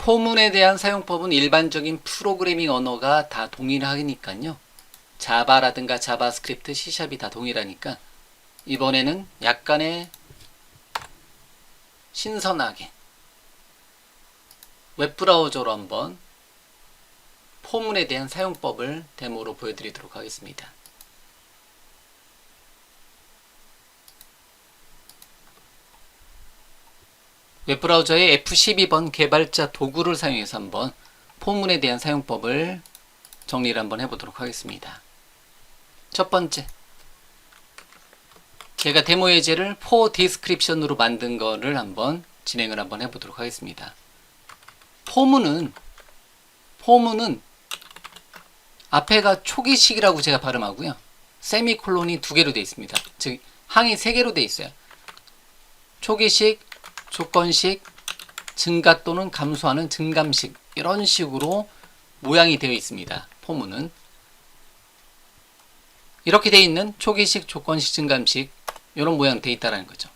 포문에 대한 사용법은 일반적인 프로그래밍 언어가 다 동일하니까요. 자바라든가 자바스크립트, C샵이 다 동일하니까 이번에는 약간의 신선하게 웹브라우저로 한번 포문에 대한 사용법을 데모로 보여드리도록 하겠습니다. 웹브라우저의 F12번 개발자 도구를 사용해서 한번 포문에 대한 사용법을 정리를 한번 해보도록 하겠습니다. 첫 번째, 제가 데모 예제를 for description으로 만든 거를 한번 진행을 한번 해보도록 하겠습니다. 포문은 앞에가 초기식이라고 제가 발음하고요. 세미콜론이 2개로 되어 있습니다. 즉 항이 3개로 되어 있어요. 초기식, 조건식, 증가 또는 감소하는 증감식, 이런 식으로 모양이 되어 있습니다. 포문은 이렇게 되어 있는 초기식, 조건식, 증감식 이런 모양 되어 있다는 거죠.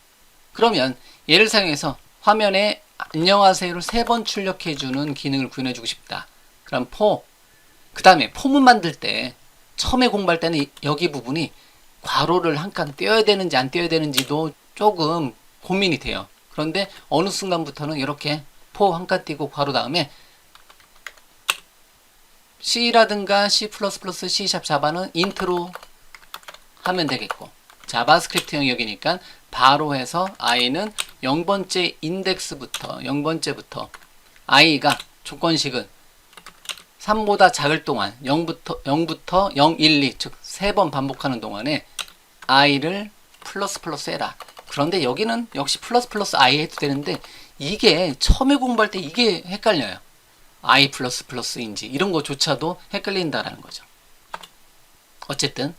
그러면 얘를 사용해서 화면에 안녕하세요를 3번 출력해주는 기능을 구현해주고 싶다. 그럼 그 다음에 포문 만들 때 처음에 공부할 때는 여기 부분이 괄호를 한 칸 떼어야 되는지 안 떼어야 되는지도 조금 고민이 돼요. 그런데 어느 순간부터는 이렇게 한 칸 띄고 괄호 다음에 C라든가 C++, C#, 자바는 인트로 하면 되겠고, 자바스크립트 영역이니까 바로 해서 i는 0번째 인덱스부터 0번째부터 i가 조건식은 3보다 작을 동안 0부터 0, 1, 2 즉 3번 반복하는 동안에 i를 플러스 해라. 그런데 여기는 역시 플러스 i 해도 되는데 이게 처음에 공부할 때 이게 헷갈려요. i 인지 이런 거조차도 헷갈린다라는 거죠. 어쨌든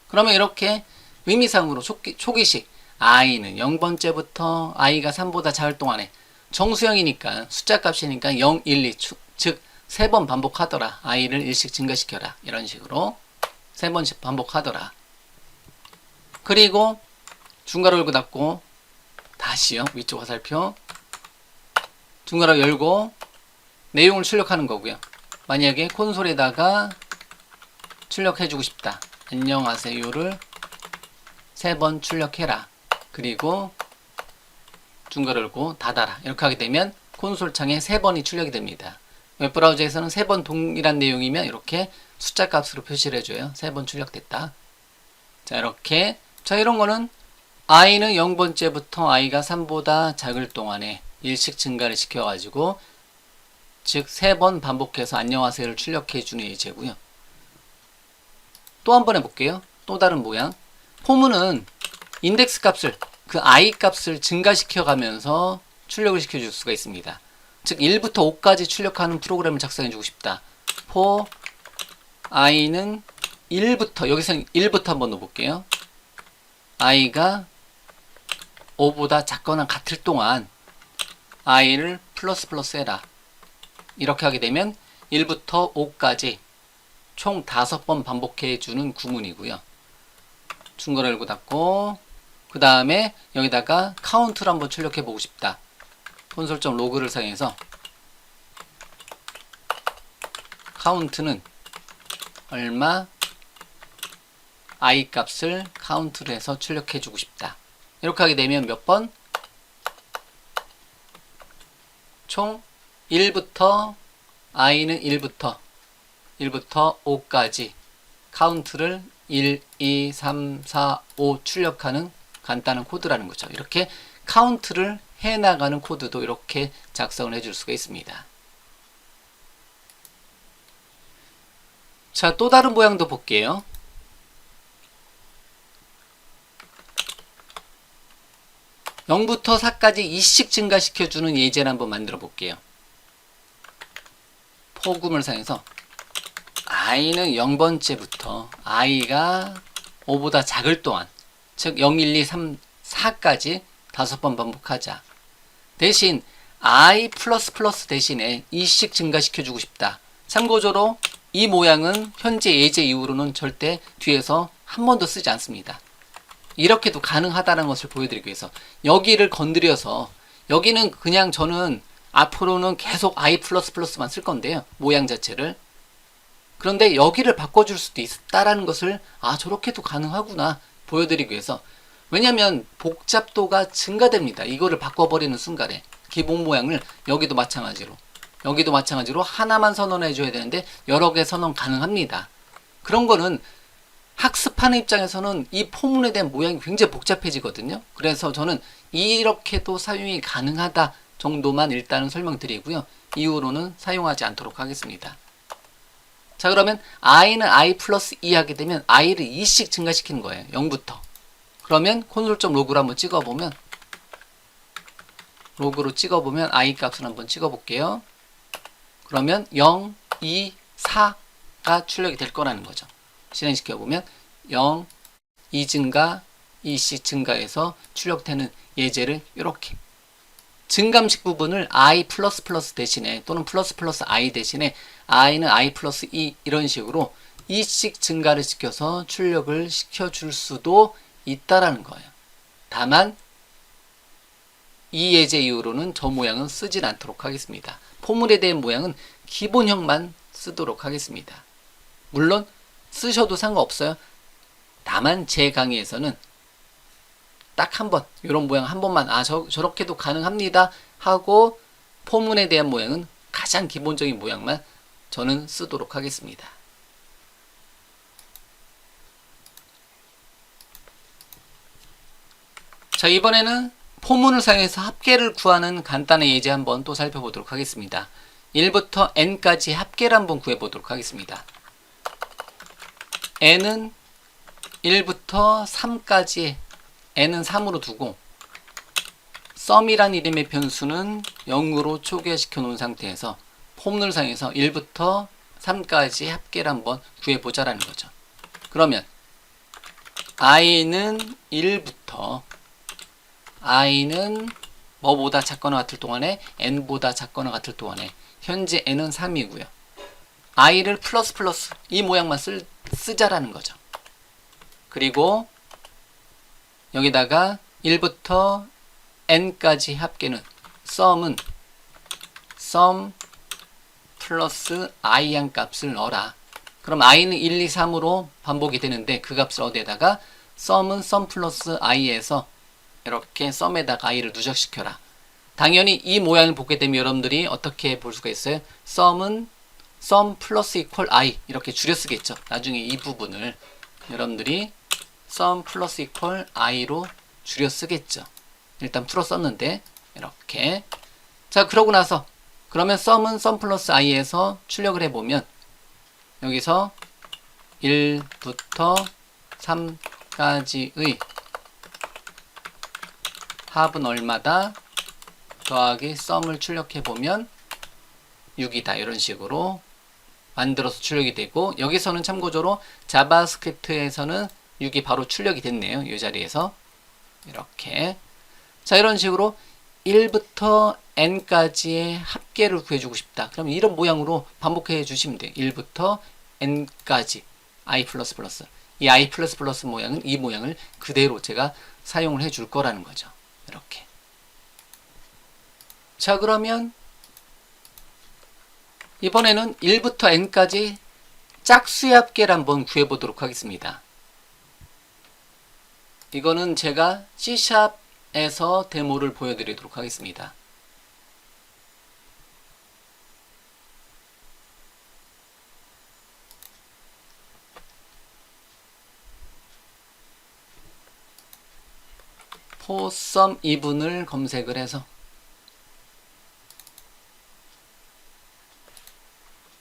그러면 이렇게 의미상으로 초기식 i는 0번째부터 i가 3보다 작을 동안에 정수형이니까 숫자 값이니까 0, 1, 2 즉 3번 반복하더라. i를 1씩 증가시켜라. 이런 식으로 3번씩 반복하더라. 그리고 중괄호 열고 닫고 다시요. 위쪽 화살표 중괄호 열고 내용을 출력하는 거고요. 만약에 콘솔에다가 출력해주고 싶다. 안녕하세요를 3번 출력해라. 그리고 중괄호 열고 닫아라. 이렇게 하게 되면 콘솔 창에 3번이 출력이 됩니다. 웹브라우저에서는 3번 동일한 내용이면 이렇게 숫자 값으로 표시를 해줘요. 3번 출력됐다. 자, 이렇게. 자, 이런 거는 i는 0번째부터 i가 3보다 작을 동안에 1씩 증가를 시켜가지고 즉 3번 반복해서 안녕하세요를 출력해주는 예제고요. 또 한 번 해볼게요. 또 다른 모양. 포문은 인덱스 값을 그 i 값을 증가시켜가면서 출력을 시켜줄 수가 있습니다. 즉 1부터 5까지 출력하는 프로그램을 작성해주고 싶다. for i는 1부터 여기서 1부터 한번 넣어볼게요. i가 5보다 작거나 같을 동안 i를 플러스 해라. 이렇게 하게 되면 1부터 5까지 총 5번 반복해주는 구문이고요. 중괄호 열고 닫고 그 다음에 여기다가 카운트를 한번 출력해보고 싶다. 콘솔.로그를 사용해서 카운트는 얼마 i 값을 카운트를 해서 출력해주고 싶다. 이렇게 하게 되면 몇 번? 총 1부터 i는 1부터 5까지 카운트를 1, 2, 3, 4, 5 출력하는 간단한 코드라는 거죠. 이렇게 카운트를 해나가는 코드도 이렇게 작성을 해줄 수가 있습니다. 자, 또 다른 모양도 볼게요. (0부터 4까지) 2씩 증가시켜주는 예제를 한번 만들어 볼게요. 포굼을 사용해서 i는 0번째부터 i가 5보다 작을 동안 즉 0, 1, 2, 3, 4까지 5번 반복하자. 대신 i++ 대신에 2씩 증가시켜주고 싶다. 참고적으로 이 모양은 현재 예제 이후로는 절대 뒤에서 한 번도 쓰지 않습니다. 이렇게도 가능하다는 것을 보여드리기 위해서 여기를 건드려서 여기는 그냥 저는 앞으로는 계속 i++만 쓸 건데요. 모양 자체를. 그런데 여기를 바꿔줄 수도 있다라는 것을 저렇게도 가능하구나 보여드리기 위해서. 왜냐하면 복잡도가 증가됩니다. 이거를 바꿔버리는 순간에. 기본 모양을 여기도 마찬가지로 하나만 선언해 줘야 되는데 여러 개 선언 가능합니다. 그런 거는 학습하는 입장에서는 이 포문에 대한 모양이 굉장히 복잡해지거든요. 그래서 저는 이렇게도 사용이 가능하다 정도만 일단은 설명드리고요. 이후로는 사용하지 않도록 하겠습니다. 자, 그러면 i는 i 플러스 2 하게 되면 i를 2씩 증가시키는 거예요. 0부터. 그러면 콘솔.로그로 한번 찍어보면, 로그로 찍어보면 i 값을 한번 찍어볼게요. 그러면 0, 2, 4가 출력이 될 거라는 거죠. 실행시켜보면 0, 2 증가, 2씩 증가해서 출력되는 예제를 이렇게 증감식 부분을 i++ 대신에 또는 ++i 대신에 i는 i 플러스 2 이런 식으로 2씩 증가를 시켜서 출력을 시켜줄 수도 있다라는 거예요. 다만 이 예제 이후로는 저 모양은 쓰진 않도록 하겠습니다. 포물에 대한 모양은 기본형만 쓰도록 하겠습니다. 물론 쓰셔도 상관없어요. 다만 제 강의에서는 딱 한 번, 이런 모양 한 번만 저렇게도 가능합니다 하고 포문에 대한 모양은 가장 기본적인 모양만 저는 쓰도록 하겠습니다. 자, 이번에는 포문을 사용해서 합계를 구하는 간단한 예제 한번 또 살펴보도록 하겠습니다. 1부터 n까지 합계를 한번 구해보도록 하겠습니다. n은 1부터 3까지 n은 3으로 두고 sum이란 이름의 변수는 0으로 초기화시켜 놓은 상태에서 포문을 사용해서 1부터 3까지 합계를 한번 구해보자라는 거죠. 그러면 i는 1부터 i는 뭐보다 작거나 같을 동안에 n보다 작거나 같을 동안에 현재 n은 3이고요. i를 플러스 이 모양만 쓰자라는 거죠. 그리고 여기다가 1부터 n까지 합계는 sum은 sum 플러스 i 한 값을 넣어라. 그럼 i는 1, 2, 3으로 반복이 되는데 그 값을 어디에다가 sum은 sum 플러스 i에서 이렇게 sum에다가 i를 누적시켜라. 당연히 이 모양을 보게 되면 여러분들이 어떻게 볼 수가 있어요? sum은 sum 플러스 equal i 이렇게 줄여 쓰겠죠. 나중에 이 부분을 여러분들이 sum 플러스 equal i로 줄여 쓰겠죠. 일단 풀어 썼는데 이렇게. 자, 그러고 나서 그러면 sum은 sum 플러스 i에서 출력을 해보면 여기서 1부터 3까지의 합은 얼마다 더하기 sum을 출력해보면 6이다. 이런 식으로 만들어서 출력이 되고, 여기서는 참고적으로 자바스크립트에서는 6이 바로 출력이 됐네요. 이 자리에서 이렇게. 자, 이런 식으로 1부터 n까지의 합계를 구해주고 싶다. 그럼 이런 모양으로 반복해 주시면 돼요. 1부터 n까지 i++. 이 i++ 모양은 이 모양을 그대로 제가 사용을 해 줄 거라는 거죠. 이렇게. 자, 그러면 이번에는 1부터 n까지 짝수의 합계를 한번 구해보도록 하겠습니다. 이거는 제가 C샵에서 데모를 보여드리도록 하겠습니다. for sum even을 검색을 해서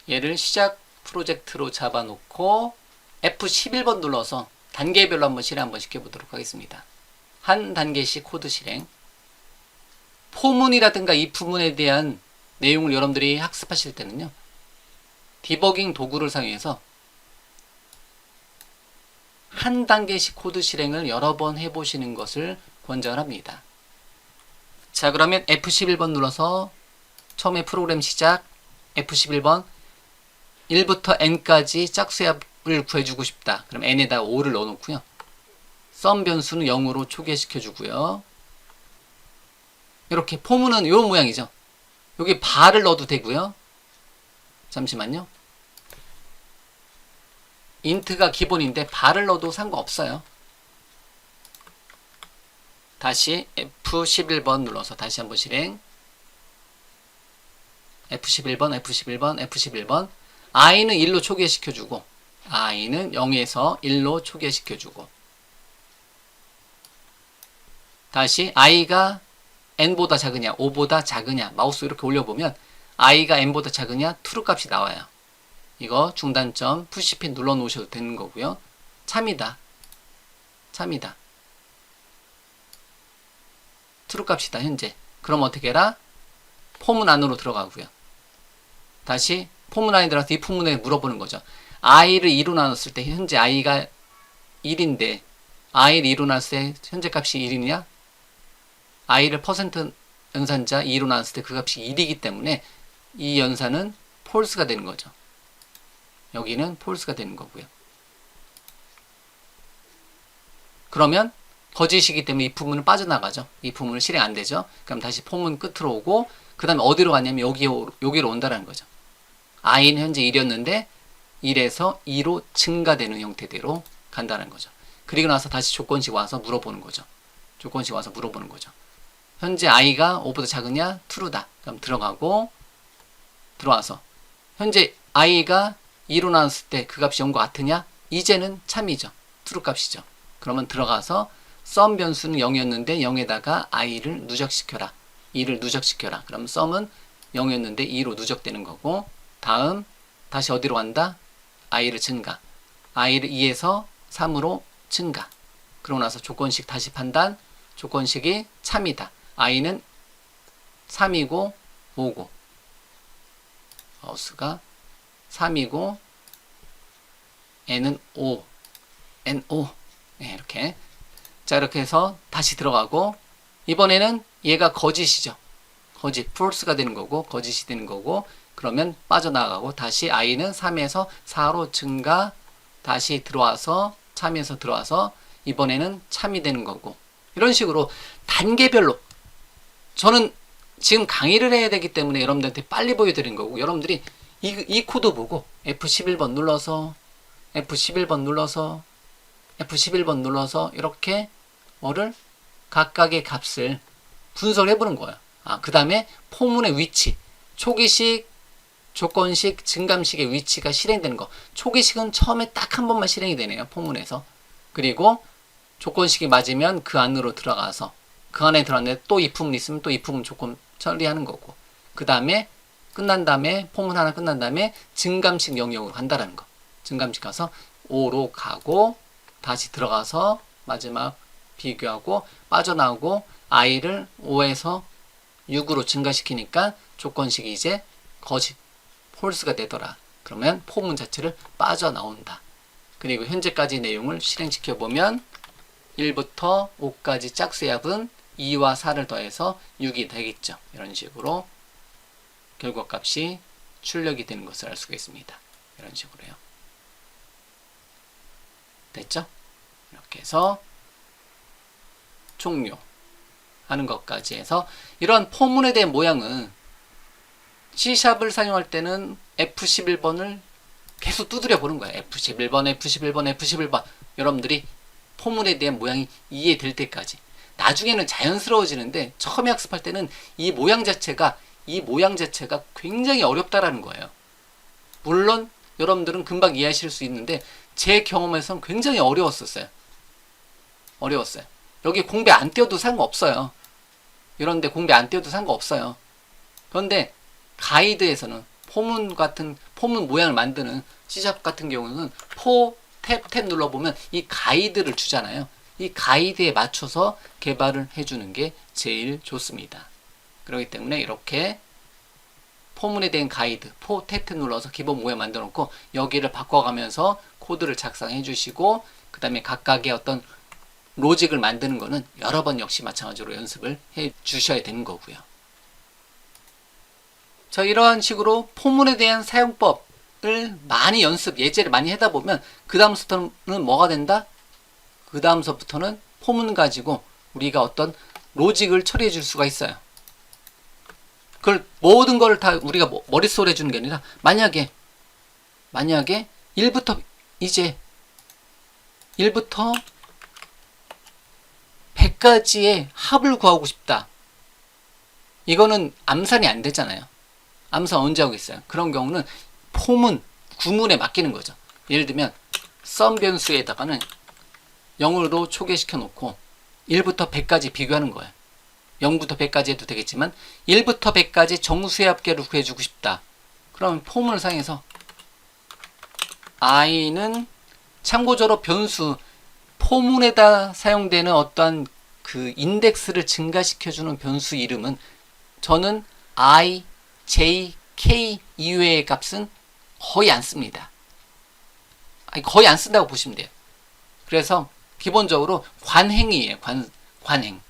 얘를 시작 프로젝트로 잡아놓고 F11번 눌러서 단계별로 한번 실행 한번 시켜보도록 하겠습니다. 한 단계씩 코드 실행. 포문이라든가 이 부분에 대한 내용을 여러분들이 학습하실 때는요, 디버깅 도구를 사용해서 한 단계씩 코드 실행을 여러 번 해보시는 것을 권장을 합니다. 자, 그러면 F11번 눌러서 처음에 프로그램 시작, F11번 1부터 n까지 짝수의 합을 구해주고 싶다. 그럼 n에다 5를 넣어놓고요. sum 변수는 0으로 초기화시켜주고요. 이렇게 포문은 이런 모양이죠. 여기 bar을 넣어도 되고요. 잠시만요. int가 기본인데 bar을 넣어도 상관없어요. 다시 F11번 눌러서 다시 한번 실행. F11번, F11번, F11번. i는 1로 초기화시켜주고 i는 0에서 1로 초기화시켜주고 다시 i가 n보다 작으냐 5보다 작으냐 마우스 이렇게 올려보면 i가 n보다 작으냐 true 값이 나와요. 이거 중단점 푸시핀 눌러 놓으셔도 되는 거고요. 참이다. 참이다. true 값이다 현재. 그럼 어떻게 해라? 포문 안으로 들어가고요. 다시 포문 안에 들어가서 이 포문에 물어보는 거죠. i를 2로 나눴을 때 현재 i가 1인데 i를 2로 나눴을 때 현재 값이 1이냐? i를 퍼센트 연산자 2로 나눴을 때 그 값이 1이기 때문에 이 연산은 폴스가 되는 거죠. 여기는 폴스가 되는 거고요. 그러면 거짓이기 때문에 이 부분은 빠져나가죠. 이 부분은 실행 안 되죠. 그럼 다시 포문 끝으로 오고 그 다음에 어디로 갔냐면 여기로 온다는 거죠. i는 현재 1이었는데 1에서 2로 증가되는 형태대로 간다는 거죠. 그리고 나서 다시 조건식 와서 물어보는 거죠. 조건식 와서 물어보는 거죠. 현재 i가 5보다 작으냐? true다. 그럼 들어가고 들어와서 현재 i가 2로 나눴을 때 그 값이 0과 같으냐? 이제는 참이죠. true 값이죠. 그러면 들어가서 sum 변수는 0이었는데 0에다가 i를 누적시켜라. 2를 누적시켜라. 그럼 sum은 0이었는데 2로 누적되는 거고 다음 다시 어디로 간다? i를 증가. i를 2에서 3으로 증가. 그러고 나서 조건식 다시 판단. 조건식이 참이다. i는 3이고 5고 마우스가 3이고 n은 5 n5 네, 이렇게 자 이렇게 해서 다시 들어가고 이번에는 얘가 거짓이죠. 거짓 false가 되는 거고 거짓이 되는 거고 그러면 빠져나가고 다시 i는 3에서 4로 증가 다시 들어와서 참에서 들어와서 이번에는 참이 되는 거고 이런 식으로 단계별로 저는 지금 강의를 해야 되기 때문에 여러분들한테 빨리 보여드리는 거고 여러분들이 이 코드 보고 F11번 눌러서 F11번 눌러서 F11번 눌러서 이렇게 뭐를 각각의 값을 분석을 해보는 거예요. 그 다음에 포문의 위치 초기식 조건식 증감식의 위치가 실행되는 거 초기식은 처음에 딱 한 번만 실행이 되네요. 포문에서 그리고 조건식이 맞으면 그 안으로 들어가서 그 안에 들어갔는데 또 이 부분 있으면 또 이 부분 조건 처리하는 거고 그 다음에 끝난 다음에 포문 하나 끝난 다음에 증감식 영역으로 간다라는 거 증감식 가서 5로 가고 다시 들어가서 마지막 비교하고 빠져나오고 i를 5에서 6으로 증가시키니까 조건식이 이제 거짓 폴스가 되더라. 그러면 포문 자체를 빠져나온다. 그리고 현재까지 내용을 실행시켜 보면 1부터 5까지 짝수의 합은 2와 4를 더해서 6이 되겠죠. 이런 식으로 결과값이 출력이 되는 것을 알 수가 있습니다. 이런 식으로요. 됐죠? 이렇게 해서 종료하는 것까지 해서 이런 포문에 대한 모양은 C샵을 사용할 때는 F11번을 계속 두드려 보는 거예요. F11번, F11번, F11번 여러분들이 포문에 대한 모양이 이해될 때까지 나중에는 자연스러워지는데 처음에 학습할 때는 이 모양 자체가 굉장히 어렵다라는 거예요. 물론 여러분들은 금방 이해하실 수 있는데 제 경험에서는 굉장히 어려웠어요. 여기 공배 안 떼어도 상관없어요. 이런데 공배 안 떼어도 상관없어요. 그런데 가이드에서는 포문 모양을 만드는 C샵 같은 경우는 탭 눌러보면 이 가이드를 주잖아요. 이 가이드에 맞춰서 개발을 해주는 게 제일 좋습니다. 그렇기 때문에 이렇게 포문에 대한 가이드, 탭 눌러서 기본 모양 만들어 놓고 여기를 바꿔가면서 코드를 작성해 주시고 그 다음에 각각의 어떤 로직을 만드는 거는 여러 번 역시 마찬가지로 연습을 해 주셔야 되는 거고요. 자, 이러한 식으로 포문에 대한 사용법을 많이 예제를 많이 하다 보면 그 다음부터는 뭐가 된다? 그 다음서부터는 포문 가지고 우리가 어떤 로직을 처리해 줄 수가 있어요. 그걸 모든 걸 다 우리가 머릿속에 해주는 게 아니라 만약에 1부터 이제 1부터 100까지의 합을 구하고 싶다. 이거는 암산이 안 되잖아요. 암산 언제 하겠어요? 그런 경우는 포문, 구문에 맡기는 거죠. 예를 들면 썸 변수에다가는 0으로 초기시켜 놓고 1부터 100까지 비교하는 거예요. 0부터 100까지 해도 되겠지만 1부터 100까지 정수의 합계를 구해주고 싶다. 그러면 포문을 사용해서 i는 참고적으로 변수 포문에다 사용되는 어떠한 그 인덱스를 증가시켜주는 변수 이름은 저는 i, j, k 이외의 값은 거의 안 씁니다. 아니, 거의 안 쓴다고 보시면 돼요. 그래서 기본적으로 관행이에요. 관행.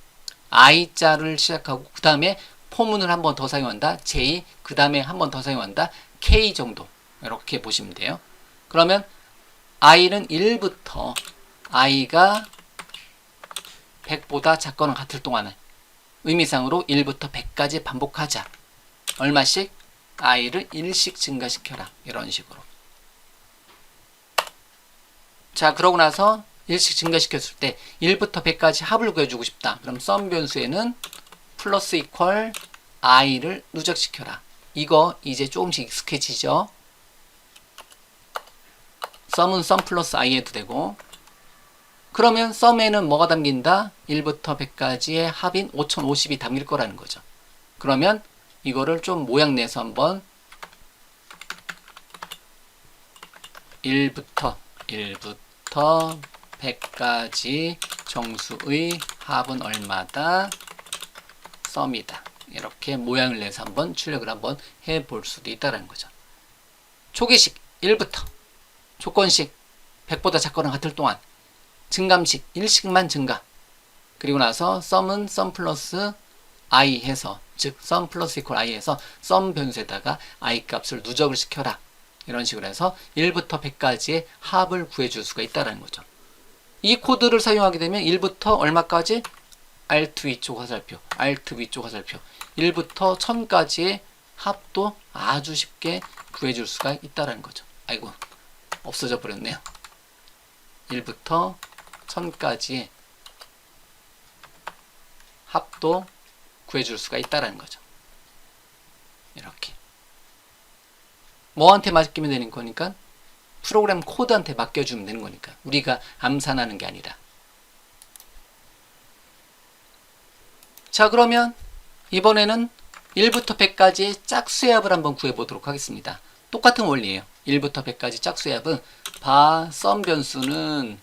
i자를 시작하고 그 다음에 포문을 한 번 더 사용한다. j, 그 다음에 한 번 더 사용한다. k 정도. 이렇게 보시면 돼요. 그러면 i는 1부터 i가 100보다 작거나 같을 동안은 의미상으로 1부터 100까지 반복하자. 얼마씩? i를 1씩 증가시켜라. 이런 식으로. 자, 그러고 나서 1씩 증가시켰을 때 1부터 100까지 합을 구해주고 싶다. 그럼 썸 변수에는 플러스 이퀄 i를 누적시켜라. 이거 이제 조금씩 익숙해지죠. 썸은 썸 플러스 i 해도 되고, 그러면 썸에는 뭐가 담긴다? 1부터 100까지의 합인 5050이 담길 거라는 거죠. 그러면 이거를 좀 모양 내서 한번 1부터 100까지 정수의 합은 얼마다? 썸이다. 이렇게 모양을 내서 한번 출력을 한번 해볼 수도 있다는 거죠. 초기식 1부터 조건식 100보다 작거나 같을 동안 증감식 1씩만 증가. 그리고 나서 썸은 썸 플러스 i 해서, 즉 썸 플러스 이퀄 i 해서 썸 변수에다가 i 값을 누적을 시켜라. 이런 식으로 해서 1부터 100까지의 합을 구해줄 수가 있다는 거죠. 이 코드를 사용하게 되면 1부터 얼마까지? Alt 위쪽 화살표, Alt 위쪽 화살표 1부터 1000까지의 합도 아주 쉽게 구해줄 수가 있다는 거죠. 아이고, 없어져 버렸네요. 1부터 1000까지의 합도 구해줄 수가 있다는 거죠. 이렇게. 뭐한테 맡기면 되는 거니까? 프로그램 코드한테 맡겨주면 되는 거니까. 우리가 암산하는 게 아니라. 자, 그러면 이번에는 1부터 100까지의 짝수의 합을 한번 구해보도록 하겠습니다. 똑같은 원리예요. 1부터 100까지 짝수의 합은 썸 변수는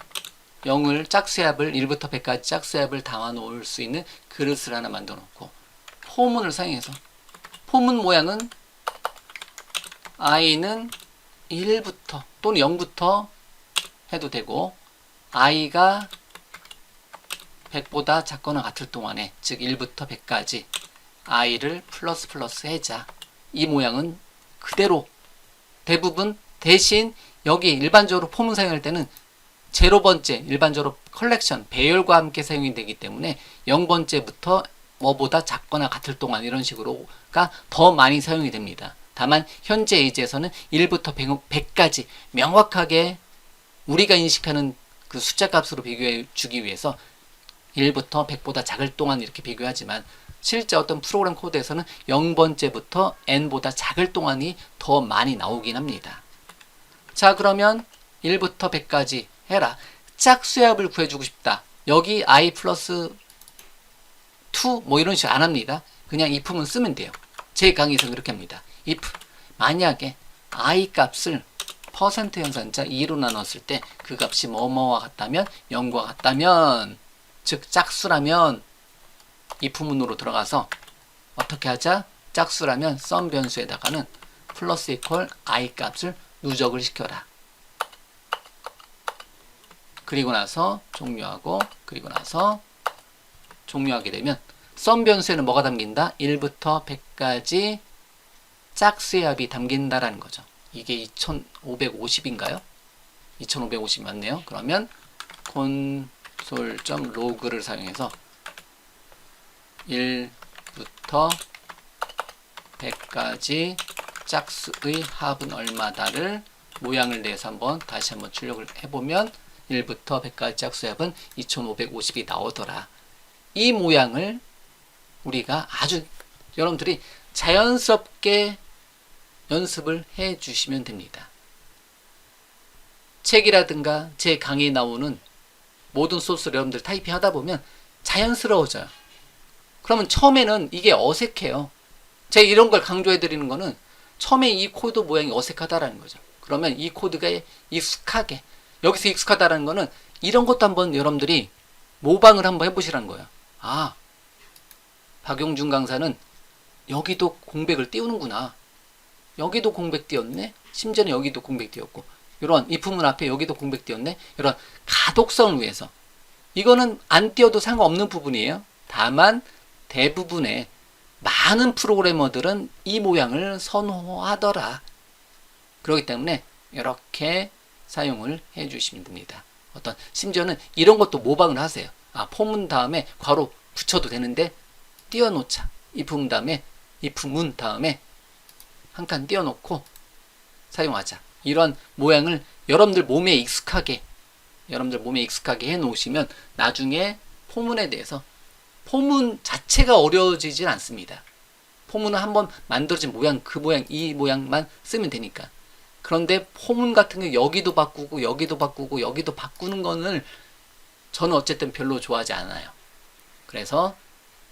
0을 짝수의 합을 1부터 100까지 짝수의 합을 담아 놓을 수 있는 그릇을 하나 만들어 놓고 포문을 사용해서 포문 모양은 i는 1부터 또는 0부터 해도 되고 i가 100보다 작거나 같을 동안에, 즉 1부터 100까지 i를 플러스 해자. 이 모양은 그대로 대부분, 대신 여기 일반적으로 포문 사용할 때는 0번째 일반적으로 컬렉션 배열과 함께 사용이 되기 때문에 0번째부터 뭐보다 작거나 같을 동안 이런 식으로가 더 많이 사용이 됩니다. 다만 현재 예제에서는 1부터 100까지 명확하게 우리가 인식하는 그 숫자 값으로 비교해 주기 위해서 1부터 100보다 작을 동안 이렇게 비교하지만 실제 어떤 프로그램 코드에서는 0번째부터 n보다 작을 동안이 더 많이 나오긴 합니다. 자, 그러면 1부터 100까지 해라. 짝수의 합을 구해주고 싶다. 여기 i 플러스 2 뭐 이런 식으로 안 합니다. 그냥 if만 쓰면 돼요. 제 강의에서 그렇게 합니다. if 만약에 i 값을 퍼센트 연산자 2로 나눴을 때 그 값이 뭐뭐와 같다면 0과 같다면, 즉 짝수라면 if문으로 들어가서 어떻게 하자? 짝수라면 썸 변수에다가는 플러스 이퀄 i 값을 누적을 시켜라. 그리고 나서 종료하고, 그리고 나서 종료하게 되면 썸 변수에는 뭐가 담긴다? 1부터 100까지 짝수의 합이 담긴다라는 거죠. 이게 2550인가요? 2550 맞네요. 그러면 console.log를 사용해서 1부터 100가지 짝수의 합은 얼마다를 모양을 내서 다시 한번 출력을 해보면 1부터 100가지 짝수의 합은 2550이 나오더라. 이 모양을 우리가 아주 여러분들이 자연스럽게 연습을 해 주시면 됩니다. 책이라든가 제 강의에 나오는 모든 소스를 여러분들 타이핑 하다 보면 자연스러워져요. 그러면 처음에는 이게 어색해요. 제가 이런 걸 강조해 드리는 거는 처음에 이 코드 모양이 어색하다라는 거죠. 그러면 이 코드가 익숙하게, 여기서 익숙하다라는 거는 이런 것도 한번 여러분들이 모방을 한번 해보시라는 거예요. 아, 박용준 강사는 여기도 공백을 띄우는구나. 여기도 공백 띄웠네. 심지어는 여기도 공백 띄웠고, 이런 if문 앞에 여기도 공백 띄웠네. 이런 가독성을 위해서. 이거는 안 띄워도 상관없는 부분이에요. 다만 대부분의 많은 프로그래머들은 이 모양을 선호하더라. 그렇기 때문에 이렇게 사용을 해 주시면 됩니다. 심지어는 이런 것도 모방을 하세요. 아, 포문 다음에 괄호 붙여도 되는데 띄워놓자. if문 다음에 한 칸 띄워놓고 사용하자. 이런 모양을 여러분들 몸에 익숙하게 해 놓으시면 나중에 포문에 대해서, 포문 자체가 어려워지진 않습니다. 포문은 한번 만들어진 모양, 그 모양, 이 모양만 쓰면 되니까. 그런데 포문 같은 게 여기도 바꾸고 여기도 바꾸고 여기도 바꾸는 거는 저는 어쨌든 별로 좋아하지 않아요. 그래서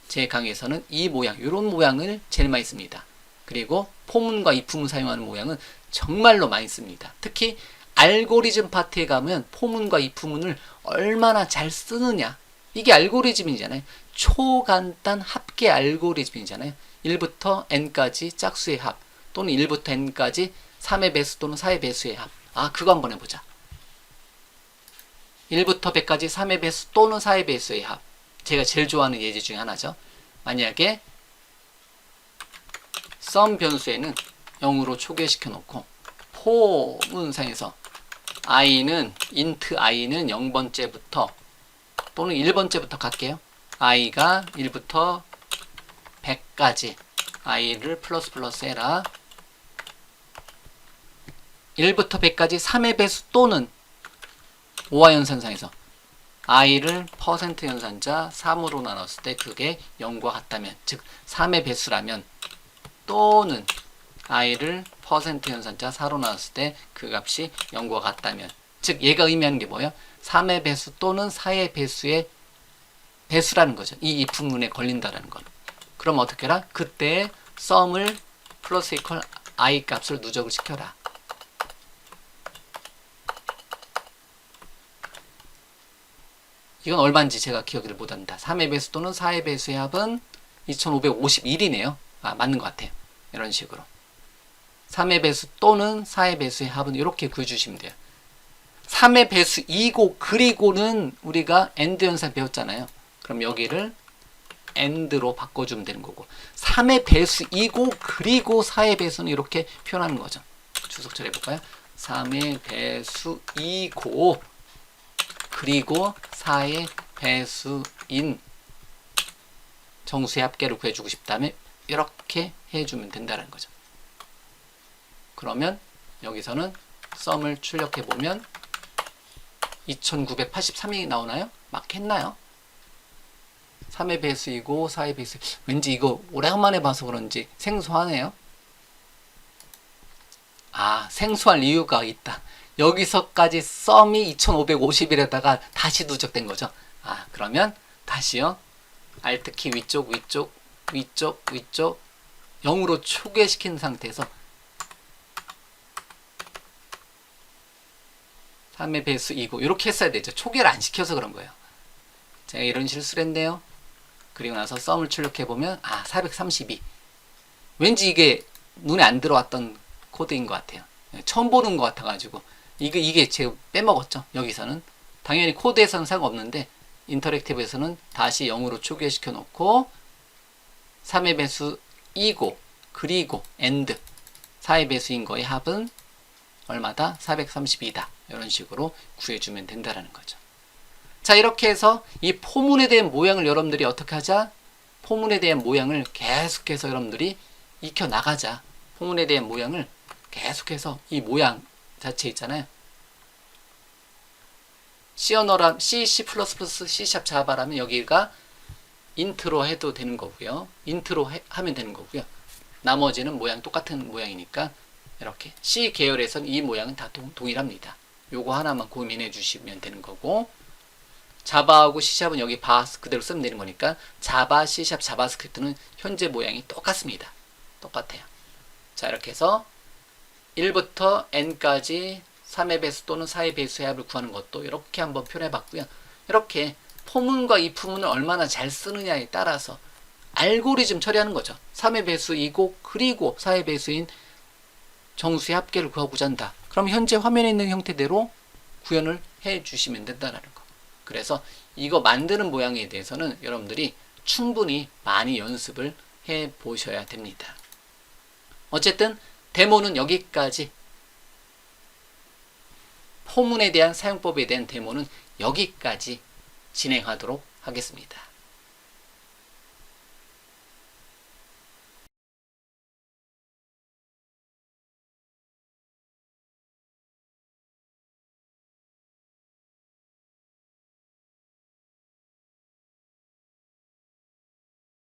제 강의에서는 이 모양, 이런 모양을 제일 많이 씁니다. 그리고 포문과 if문을 사용하는 모양은 정말로 많이 씁니다. 특히 알고리즘 파트에 가면 포문과 if문을 얼마나 잘 쓰느냐, 이게 알고리즘이잖아요. 초간단 합계 알고리즘이잖아요. 1부터 n까지 짝수의 합, 또는 1부터 n까지 3의 배수 또는 4의 배수의 합. 아, 그거 한번 해보자. 1부터 100까지 3의 배수 또는 4의 배수의 합. 제가 제일 좋아하는 예제 중에 하나죠. 만약에 sum 변수에는 0으로 초기화시켜 놓고 포문상에서 int i는 0번째부터 또는 1번째부터 갈게요. i가 1부터 100까지 i를 플러스 해라. 1부터 100까지 3의 배수 또는 5화 연산상에서 i를 퍼센트 연산자 3으로 나눴을 때 그게 0과 같다면, 즉 3의 배수라면, 또는 i를 퍼센트 연산자 4로 나눴을 때 그 값이 0과 같다면, 즉 얘가 의미하는 게 뭐예요? 3의 배수 또는 4의 배수의 배수라는 거죠. 이 if문에 걸린다라는 건. 그럼 어떻게 해라? 그때 sum을 플러스 이퀄 i 값을 누적을 시켜라. 이건 얼마인지 제가 기억을 못합니다. 3의 배수 또는 4의 배수의 합은 2551이네요. 아, 맞는 것 같아요. 이런 식으로 3의 배수 또는 4의 배수의 합은 이렇게 구해주시면 돼요. 3의 배수 2고 그리고는 우리가 AND 연산 배웠잖아요. 그럼 여기를 AND로 바꿔주면 되는 거고, 3의 배수 2고 그리고 4의 배수는 이렇게 표현하는 거죠. 주석처리 해볼까요? 3의 배수 2고 그리고 4의 배수인 정수의 합계를 구해주고 싶다면 이렇게 해주면 된다는 거죠. 그러면 여기서는 sum을 출력해보면 2983이 나오나요? 맞겠나요? 3의 배수이고 4의 배수. 왠지 이거 오래간만에 봐서 그런지 생소하네요. 아, 생소할 이유가 있다. 여기서까지 sum이 2550일에다가 다시 누적된 거죠. 아, 그러면 다시요. Alt키 위쪽 0으로 초기화시킨 상태에서 3의 배수 2고 이렇게 했어야 되죠. 초기화를 안 시켜서 그런 거예요. 제가 이런 실수를 했네요. 그리고 나서 sum을 출력해보면 432. 왠지 이게 눈에 안 들어왔던 코드인 것 같아요. 처음 보는 것 같아가지고 이게 제가 빼먹었죠. 여기서는 당연히 코드에서는 상관없는데 인터랙티브에서는 다시 0으로 초기화시켜 놓고 3의 배수 2고 그리고 AND 4의 배수인 거의 합은 얼마다? 432다. 이런 식으로 구해주면 된다라는 거죠. 자, 이렇게 해서 이 포문에 대한 모양을 여러분들이 어떻게 하자? 포문에 대한 모양을 계속해서 여러분들이 익혀 나가자. 포문에 대한 모양을 계속해서 이 모양 자체 있잖아요. C 언어라 C, C++, C# 자바라면 여기가 인트로 해도 되는 거고요. 인트로 하면 되는 거고요. 나머지는 모양 똑같은 모양이니까 이렇게 C 계열에서는 이 모양은 다 동일합니다. 요거 하나만 고민해 주시면 되는 거고, 자바하고 C샵은 여기 바 그대로 쓰면 되는 거니까 자바, C샵, 자바스크립트는 현재 모양이 똑같습니다. 똑같아요. 자, 이렇게 해서 1부터 n까지 3의 배수 또는 4의 배수의 합을 구하는 것도 이렇게 한번 표현해 봤고요. 이렇게 포문과 이 부문을 얼마나 잘 쓰느냐에 따라서 알고리즘 처리하는 거죠. 3의 배수이고 그리고 4의 배수인 정수의 합계를 구하고자 한다. 그럼 현재 화면에 있는 형태대로 구현을 해 주시면 된다는 거. 그래서 이거 만드는 모양에 대해서는 여러분들이 충분히 많이 연습을 해 보셔야 됩니다. 어쨌든 데모는 여기까지, 포문에 대한 사용법에 대한 데모는 여기까지 진행하도록 하겠습니다.